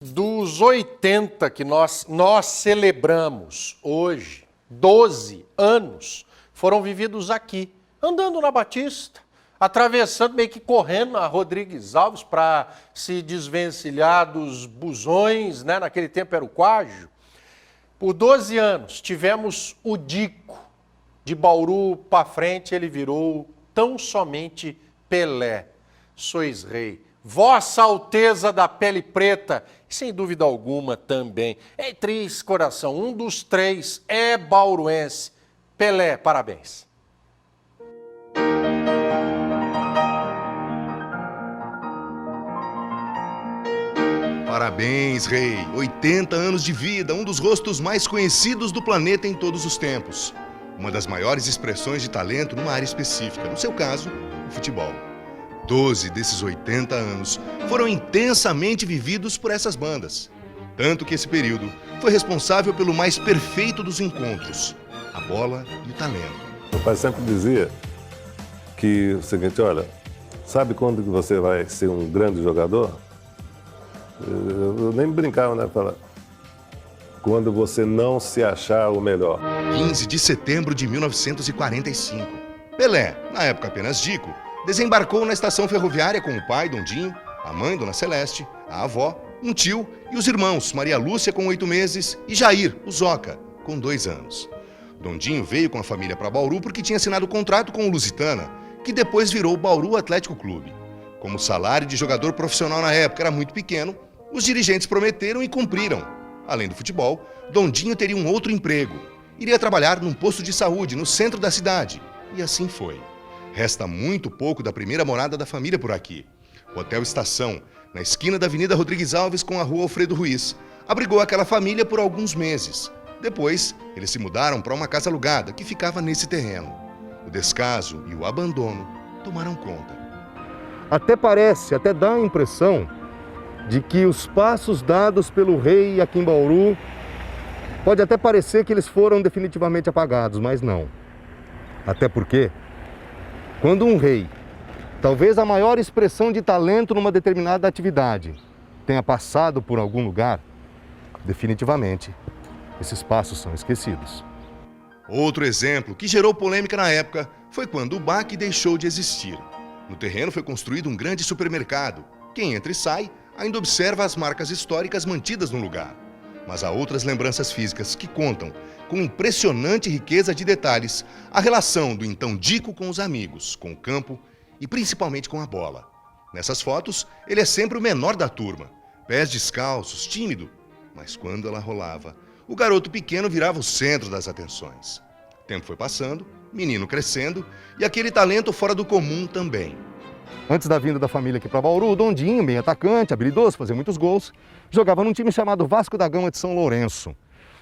Dos 80 que nós celebramos hoje, 12 anos foram vividos aqui, andando na Batista, atravessando, meio que correndo a Rodrigues Alves para se desvencilhar dos busões, né? Naquele tempo era o Quágio. Por 12 anos tivemos o Dico, de Bauru para frente ele virou tão somente Pelé. Sois rei, Vossa Alteza da pele preta, e sem dúvida alguma também. É triste coração, um dos três é bauruense. Pelé, parabéns. Parabéns, rei. 80 anos de vida, um dos rostos mais conhecidos do planeta em todos os tempos. Uma das maiores expressões de talento numa área específica, no seu caso, o futebol. 12 desses 80 anos foram intensamente vividos por essas bandas. Tanto que esse período foi responsável pelo mais perfeito dos encontros, a bola e o talento. Meu pai sempre dizia que o seguinte, olha, sabe quando que você vai ser um grande jogador? Eu nem brincava, né? Falar, quando você não se achar o melhor. 15 de setembro de 1945. Pelé, na época apenas Dico, desembarcou na estação ferroviária com o pai, Dondinho, a mãe, Dona Celeste, a avó, um tio e os irmãos, Maria Lúcia, com 8 meses, e Jair, o Zoca, com 2 anos. Dondinho veio com a família para Bauru porque tinha assinado contrato com o Lusitana, que depois virou o Bauru Atlético Clube. Como o salário de jogador profissional na época era muito pequeno, os dirigentes prometeram e cumpriram. Além do futebol, Dondinho teria um outro emprego. Iria trabalhar num posto de saúde no centro da cidade. E assim foi. Resta muito pouco da primeira morada da família por aqui. O Hotel Estação, na esquina da Avenida Rodrigues Alves com a Rua Alfredo Ruiz, abrigou aquela família por alguns meses. Depois, eles se mudaram para uma casa alugada que ficava nesse terreno. O descaso e o abandono tomaram conta. Até dá a impressão de que os passos dados pelo rei aqui em Bauru, pode até parecer que eles foram definitivamente apagados, mas não. Até porque, quando um rei, talvez a maior expressão de talento numa determinada atividade, tenha passado por algum lugar, definitivamente, esses passos são esquecidos. Outro exemplo que gerou polêmica na época foi quando o BAC deixou de existir. No terreno foi construído um grande supermercado. Quem entra e sai ainda observa as marcas históricas mantidas no lugar. Mas há outras lembranças físicas que contam, com impressionante riqueza de detalhes, a relação do então Dico com os amigos, com o campo e principalmente com a bola. Nessas fotos, ele é sempre o menor da turma, pés descalços, tímido, mas quando ela rolava, o garoto pequeno virava o centro das atenções. O tempo foi passando, menino crescendo e aquele talento fora do comum também. Antes da vinda da família aqui para Bauru, o Dondinho, meio atacante, habilidoso, fazia muitos gols, jogava num time chamado Vasco da Gama de São Lourenço.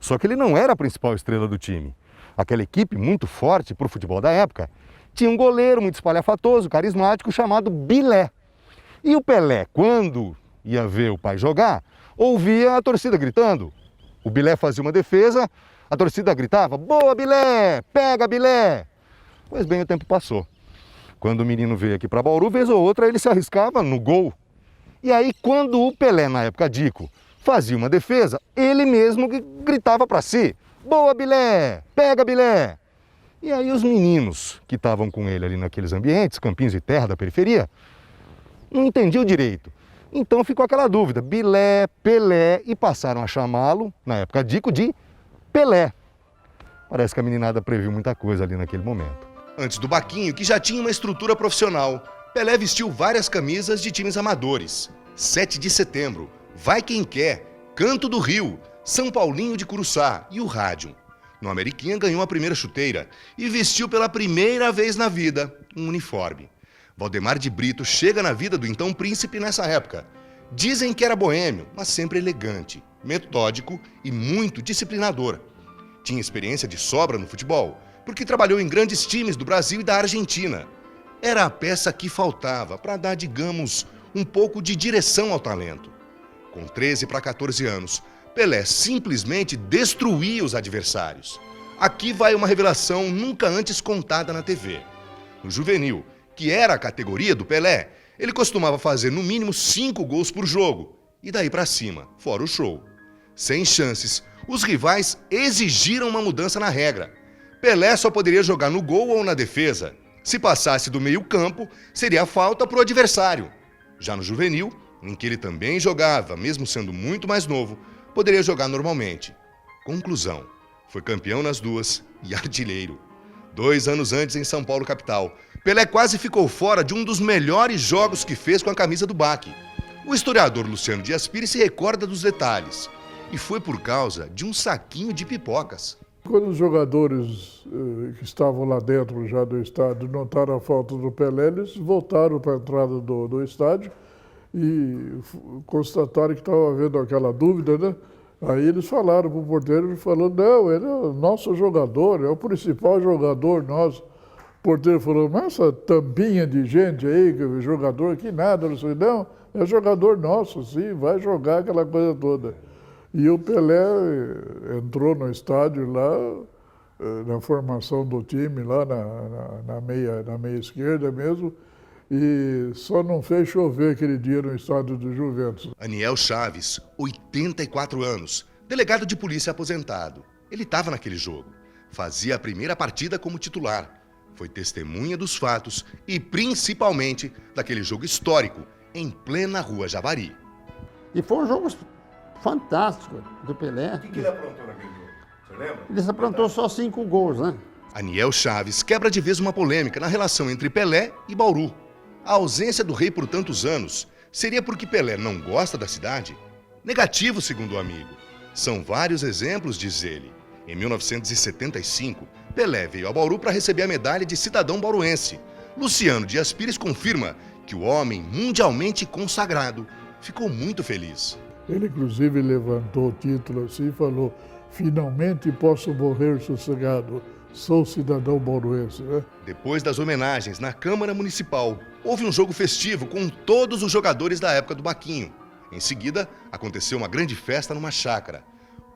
Só que ele não era a principal estrela do time. Aquela equipe muito forte para o futebol da época tinha um goleiro muito espalhafatoso, carismático, chamado Bilé. E o Pelé, quando ia ver o pai jogar, ouvia a torcida gritando. O Bilé fazia uma defesa, a torcida gritava, boa Bilé, pega Bilé. Pois bem, o tempo passou. Quando o menino veio aqui para Bauru, vez ou outra ele se arriscava no gol. E aí, quando o Pelé, na época Dico, fazia uma defesa, ele mesmo gritava para si, boa Bilé, pega Bilé. E aí os meninos que estavam com ele ali naqueles ambientes, campinhos de terra da periferia, não entendiam direito. Então ficou aquela dúvida, Bilé, Pelé, e passaram a chamá-lo, na época Dico, de Pelé. Parece que a meninada previu muita coisa ali naquele momento. Antes do Baquinho, que já tinha uma estrutura profissional, Pelé vestiu várias camisas de times amadores. 7 de setembro, Vai Quem Quer, Canto do Rio, São Paulinho de Curuçá e o Rádio. No Ameriquinha ganhou a primeira chuteira e vestiu pela primeira vez na vida um uniforme. Valdemar de Brito chega na vida do então príncipe nessa época. Dizem que era boêmio, mas sempre elegante, metódico e muito disciplinador. Tinha experiência de sobra no futebol, porque trabalhou em grandes times do Brasil e da Argentina. Era a peça que faltava para dar, digamos, um pouco de direção ao talento. Com 13 para 14 anos, Pelé simplesmente destruía os adversários. Aqui vai uma revelação nunca antes contada na TV. No juvenil, que era a categoria do Pelé, ele costumava fazer no mínimo 5 gols por jogo. e daí para cima, fora o show. Sem chances, os rivais exigiram uma mudança na regra. Pelé só poderia jogar no gol ou na defesa. Se passasse do meio-campo, seria falta para o adversário. Já no juvenil, em que ele também jogava, mesmo sendo muito mais novo, poderia jogar normalmente. Conclusão, foi campeão nas duas e artilheiro. 2 anos antes, em São Paulo, capital, Pelé quase ficou fora de um dos melhores jogos que fez com a camisa do Baque. O historiador Luciano Dias Pires se recorda dos detalhes. E foi por causa de um saquinho de pipocas. Quando os jogadores que estavam lá dentro já do estádio notaram a falta do Pelé, eles voltaram para a entrada do estádio e constataram que estava havendo aquela dúvida, né? Aí eles falaram para o porteiro, ele falou, não, ele é o nosso jogador, é o principal jogador nosso. O porteiro falou, mas essa tampinha de gente aí, jogador aqui, nada. Eu falei, não, é jogador nosso, sim, vai jogar aquela coisa toda. E o Pelé entrou no estádio lá, na formação do time, lá na meia esquerda mesmo, e só não fez chover aquele dia no estádio do Juventus. Aniel Chaves, 84 anos, delegado de polícia aposentado. Ele estava naquele jogo. Fazia a primeira partida como titular. Foi testemunha dos fatos e principalmente daquele jogo histórico em plena Rua Javari. E foi um jogo fantástico do Pelé. O que ele aprontou naquele jogo? Você lembra? Ele aprontou só 5 gols, né? Aniel Chaves quebra de vez uma polêmica na relação entre Pelé e Bauru. A ausência do rei por tantos anos seria porque Pelé não gosta da cidade? Negativo, segundo o amigo. São vários exemplos, diz ele. Em 1975, Pelé veio a Bauru para receber a medalha de cidadão bauruense. Luciano Dias Pires confirma que o homem mundialmente consagrado ficou muito feliz. Ele, inclusive, levantou o título assim e falou, finalmente posso morrer sossegado, sou cidadão bauruense, né? Depois das homenagens na Câmara Municipal, houve um jogo festivo com todos os jogadores da época do Baquinho. Em seguida, aconteceu uma grande festa numa chácara.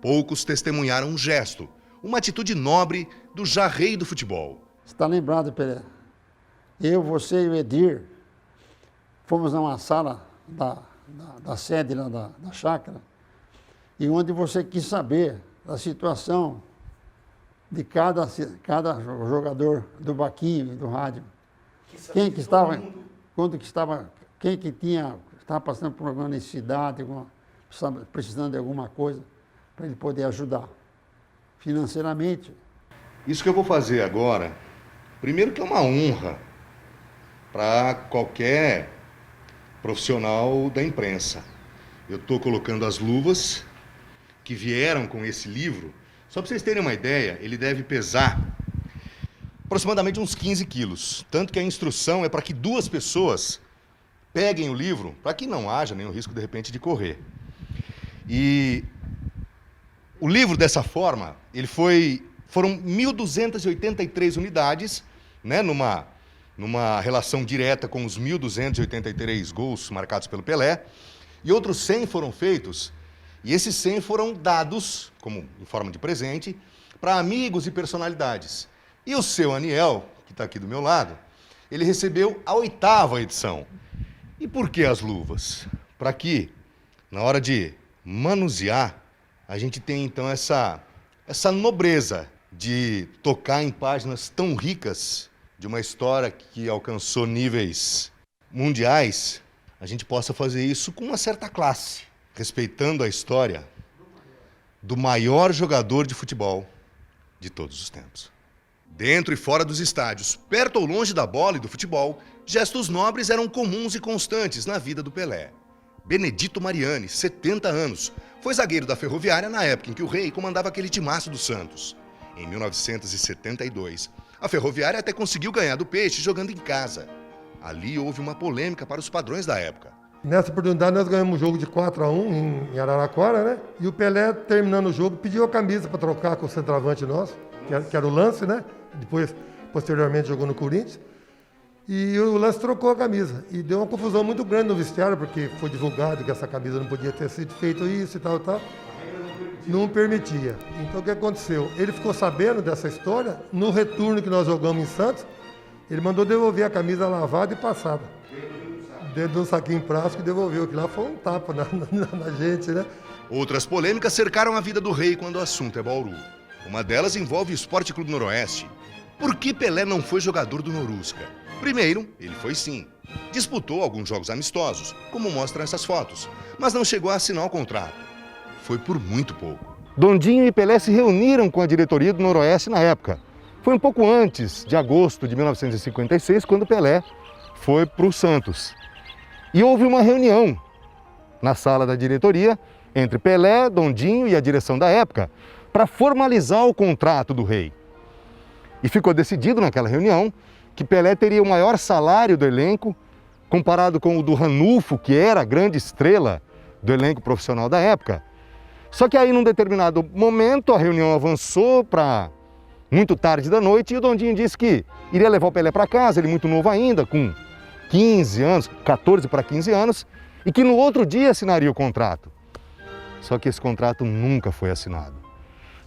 Poucos testemunharam um gesto, uma atitude nobre do já rei do futebol. Você está lembrado, Pelé? Eu, você e o Edir fomos numa sala da sede lá da chácara, e onde você quis saber da situação de cada jogador do Baquinho e do rádio. Quem que estava, quando que estava, quem que estava passando por alguma necessidade, precisando de alguma coisa, para ele poder ajudar financeiramente. Isso que eu vou fazer agora, primeiro que é uma honra para qualquer profissional da imprensa. Eu estou colocando as luvas que vieram com esse livro. Só para vocês terem uma ideia, ele deve pesar aproximadamente uns 15 quilos. Tanto que a instrução é para que 2 pessoas peguem o livro, para que não haja nenhum risco, de repente, de correr. E o livro, dessa forma, foram 1.283 unidades, né, numa relação direta com os 1.283 gols marcados pelo Pelé, e outros 100 foram feitos, e esses 100 foram dados, como em forma de presente, para amigos e personalidades. E o seu Aniel, que está aqui do meu lado, ele recebeu a 8ª edição. E por que as luvas? Para que, na hora de manusear, a gente tenha então essa nobreza de tocar em páginas tão ricas de uma história que alcançou níveis mundiais, a gente possa fazer isso com uma certa classe, respeitando a história do maior jogador de futebol de todos os tempos. Dentro e fora dos estádios, perto ou longe da bola e do futebol, gestos nobres eram comuns e constantes na vida do Pelé. Benedito Mariani, 70 anos, foi zagueiro da Ferroviária na época em que o rei comandava aquele timaço do Santos. Em 1972, a Ferroviária até conseguiu ganhar do Peixe jogando em casa. Ali houve uma polêmica para os padrões da época. Nessa oportunidade nós ganhamos um jogo de 4-1 em Araraquara, né? E o Pelé, terminando o jogo, pediu a camisa para trocar com o centroavante nosso, que era o Lance, né? Depois, posteriormente, jogou no Corinthians. E o Lance trocou a camisa. E deu uma confusão muito grande no vestiário, porque foi divulgado que essa camisa não podia ter sido feito isso e tal, tal. Não permitia. Então o que aconteceu? Ele ficou sabendo dessa história, no retorno que nós jogamos em Santos, ele mandou devolver a camisa lavada e passada. dentro de um saquinho plástico e devolveu, que lá foi um tapa na gente, né? Outras polêmicas cercaram a vida do Rei quando o assunto é Bauru. Uma delas envolve o Esporte Clube Noroeste. Por que Pelé não foi jogador do Norusca? Primeiro, ele foi sim. Disputou alguns jogos amistosos, como mostram essas fotos, mas não chegou a assinar o contrato. Foi por muito pouco. Dondinho e Pelé se reuniram com a diretoria do Noroeste na época. Foi um pouco antes de agosto de 1956, quando Pelé foi para o Santos. E houve uma reunião na sala da diretoria entre Pelé, Dondinho e a direção da época para formalizar o contrato do Rei. E ficou decidido naquela reunião que Pelé teria o maior salário do elenco, comparado com o do Ranulfo, que era a grande estrela do elenco profissional da época. Só que aí, num determinado momento, a reunião avançou para muito tarde da noite e o Dondinho disse que iria levar o Pelé para casa, ele muito novo ainda, com 15 anos, 14 para 15 anos, e que no outro dia assinaria o contrato. Só que esse contrato nunca foi assinado.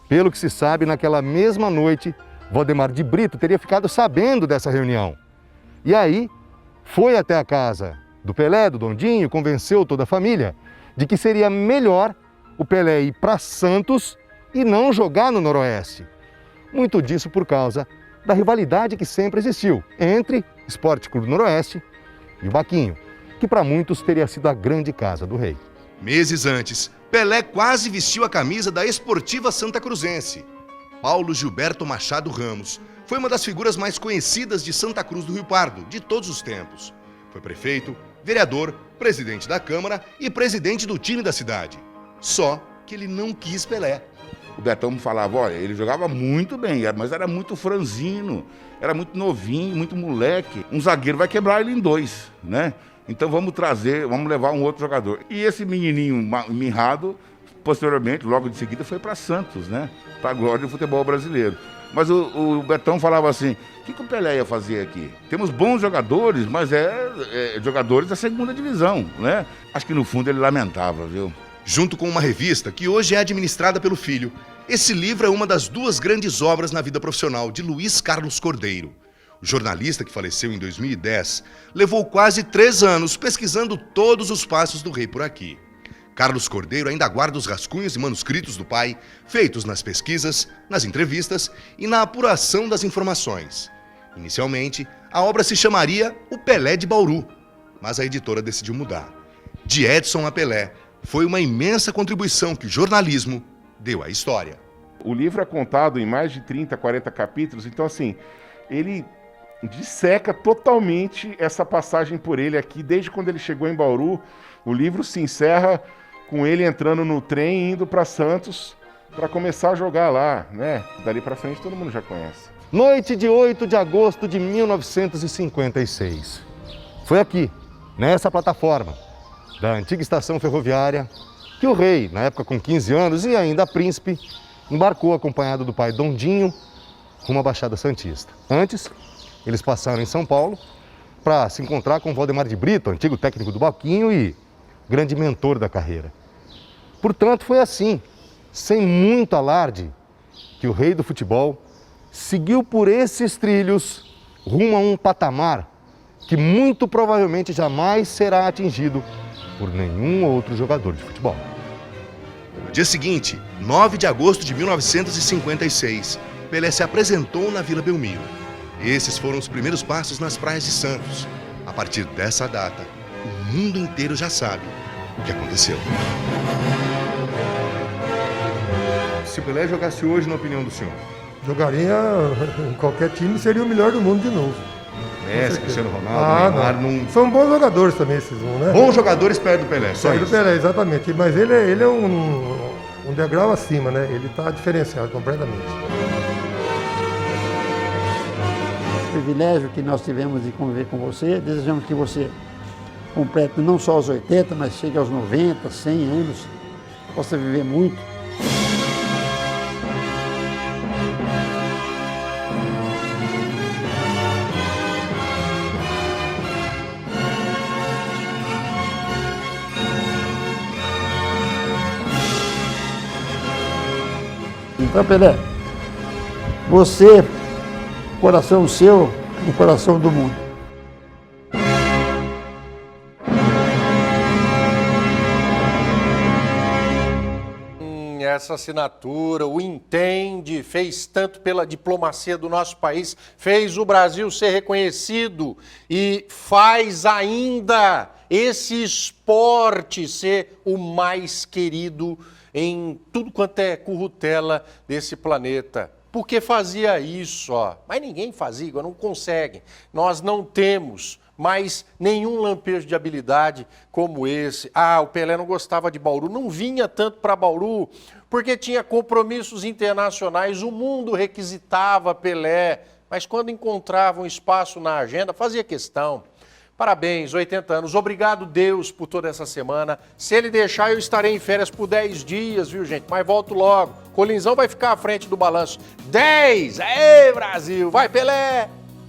Pelo que se sabe, naquela mesma noite, Valdemar de Brito teria ficado sabendo dessa reunião. E aí, foi até a casa do Pelé, do Dondinho, convenceu toda a família de que seria melhor o Pelé ir para Santos e não jogar no Noroeste. Muito disso por causa da rivalidade que sempre existiu entre Esporte Clube Noroeste e o Baquinho, que para muitos teria sido a grande casa do Rei. Meses antes, Pelé quase vestiu a camisa da Esportiva Santa Cruzense. Paulo Gilberto Machado Ramos foi uma das figuras mais conhecidas de Santa Cruz do Rio Pardo, de todos os tempos. Foi prefeito, vereador, presidente da Câmara e presidente do time da cidade. Só que ele não quis Pelé. O Betão me falava, olha, ele jogava muito bem, mas era muito franzino, era muito novinho, muito moleque. Um zagueiro vai quebrar ele em dois, né? Então vamos levar um outro jogador. E esse menininho mirrado, posteriormente, logo de seguida, foi para Santos, né? Para a glória do futebol brasileiro. Mas o Betão falava assim, o que o Pelé ia fazer aqui? Temos bons jogadores, mas jogadores da segunda divisão, né? Acho que no fundo ele lamentava, viu? Junto com uma revista que hoje é administrada pelo filho, esse livro é uma das duas grandes obras na vida profissional de Luiz Carlos Cordeiro. O jornalista, que faleceu em 2010, levou quase 3 anos pesquisando todos os passos do Rei por aqui. Carlos Cordeiro ainda guarda os rascunhos e manuscritos do pai, feitos nas pesquisas, nas entrevistas e na apuração das informações. Inicialmente, a obra se chamaria O Pelé de Bauru, mas a editora decidiu mudar. De Edson a Pelé, foi uma imensa contribuição que o jornalismo deu à história. O livro é contado em mais de 30, 40 capítulos, então assim, ele disseca totalmente essa passagem por ele aqui, desde quando ele chegou em Bauru. O livro se encerra com ele entrando no trem e indo para Santos para começar a jogar lá, né? Dali para frente todo mundo já conhece. Noite de 8 de agosto de 1956. Foi aqui, nessa plataforma da antiga estação ferroviária, que o Rei, na época com 15 anos e ainda príncipe, embarcou acompanhado do pai Dondinho rumo à Baixada Santista. Antes, eles passaram em São Paulo para se encontrar com Valdemar de Brito, antigo técnico do Baquinho e grande mentor da carreira. Portanto, foi assim, sem muito alarde, que o Rei do futebol seguiu por esses trilhos rumo a um patamar que muito provavelmente jamais será atingido por nenhum outro jogador de futebol. No dia seguinte, 9 de agosto de 1956, Pelé se apresentou na Vila Belmiro. Esses foram os primeiros passos nas praias de Santos. A partir dessa data, o mundo inteiro já sabe o que aconteceu. Se o Pelé jogasse hoje, na opinião do senhor? Jogaria em qualquer time, seria o melhor do mundo de novo. Messi, Cristiano Ronaldo, Neymar, não. São bons jogadores também esses um, né? Bons jogadores perto do Pelé, só Perto isso. do Pelé, exatamente. Mas ele é um degrau acima, né? Ele está diferenciado completamente. O privilégio que nós tivemos de conviver com você, desejamos que você complete não só os 80, mas chegue aos 90, 100 anos, possa viver muito. Então, Pelé, você, coração seu, o coração do mundo. Sim, essa assinatura, o entende, fez tanto pela diplomacia do nosso país, fez o Brasil ser reconhecido e faz ainda esse esporte ser o mais querido em tudo quanto é currutela desse planeta. Porque fazia isso, ó. Mas ninguém faz igual, não consegue. Nós não temos mais nenhum lampejo de habilidade como esse. Ah, o Pelé não gostava de Bauru, não vinha tanto para Bauru, porque tinha compromissos internacionais, o mundo requisitava Pelé, mas quando encontrava um espaço na agenda, fazia questão. Parabéns, 80 anos. Obrigado, Deus, por toda essa semana. Se ele deixar, eu estarei em férias por 10 dias, viu, gente? Mas volto logo. Colinzão vai ficar à frente do balanço. 10! Aê, Brasil! Vai, Pelé!